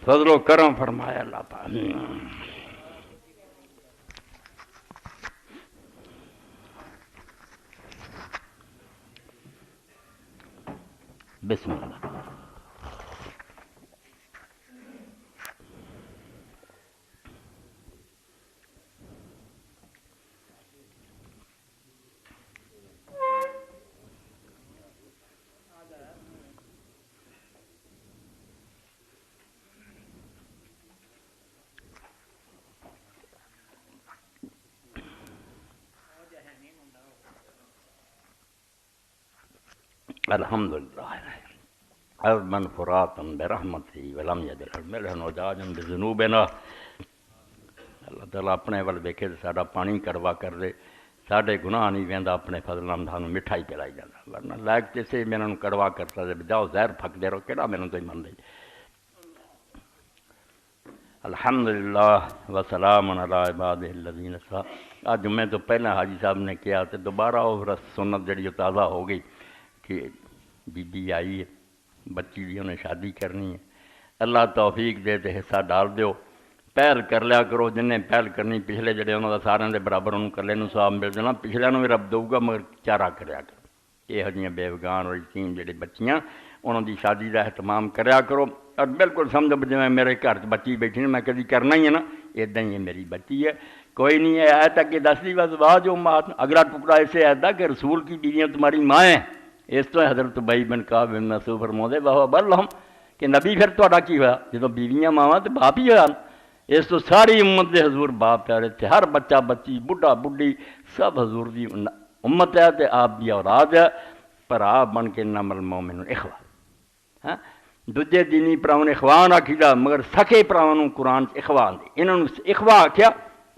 فضل و کرم فرمایا اللہ پاک۔ بسم اللہ۔ الحمدللہ عذباً فراتا برحمتی ولم یجعل ملحا وجاجا بذنوبنا۔ اللہ تعالیٰ اپنے ول ویکھے تے ساڈا پانی کڑوا کر دے، ساڈے گناہ نہیں ویندا، اپنے فضل نال سانوں مٹھائی پلائی جاندا، ورنہ لائق تے سے میں انہاں کڑوا کرتا تے جاؤ زہر پھک دے رہو، کیڑا مینوں تو من لئی۔ الحمدللہ وسلام علی عبادہ الذین اصطفیٰ۔ آج جمعے تو پہلے حاجی صاحب نے کیا تے دوبارہ وہ سنت جڑی تازہ ہو گئی کہ بی بی آئی ہے، بچی دی انہیں شادی کرنی ہے، اللہ توفیق دے تے حصہ ڈال دیو، پہل کر لیا کرو، جن نے پہل کرنی پچھلے جڑے انہوں دا سارے دے برابر انہوں کلے نو ثواب مل جانا، پچھلے نو بھی رب دوں گا، مگر چارہ کریا کرو۔ یہ جیاں بیوگان اور یتیم جڑے بچیاں انہوں دی شادی دا اہتمام کریا کرو، اور بالکل سمجھو جی میرے گھر بچی بیٹھی نے میں کدی کرنا ہی ہے نا، ادھا ہی ہے میری بچی ہے، کوئی نہیں ہے آیت تک کہ 10ویں وزواج امہات، اگلا ٹکڑا اسے آیت ہے کہ رسول کی بیویاں تمہاری ماں ہیں۔ اس تو حضرت ابی بن کعب بن مسعود فرماؤندے وہو برلہم کہ نبی پھر تہاڈا کی ہوا جدوں بیویاں ماواں تے باپ ہی ہویا، اس تو ساری امت دے حضور باپ پیارے تھے، ہر بچہ بچی بڈھا بڈھی سب حضور دی امت ہے تے آپ دی اولاد ہے، پر آپ بن کے نمل مومن اخوہ۔ ہاں دوجے دینی پراؤں اخوان آکھیدا، مگر سکے پراؤں قرآن اخوان دے، انہوں نے اخوا آکھیا،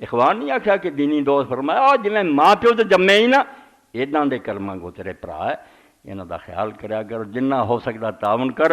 اخوان نہیں آکھیا کہ دینی دوست فرمایا جی میں ماں پیو تے جمے ہی نا، اداں دے کلمہ گو تیرے پرا ہے، انہاں دا خیال کریا کر، جنہ ہو سکدا تعاون کر۔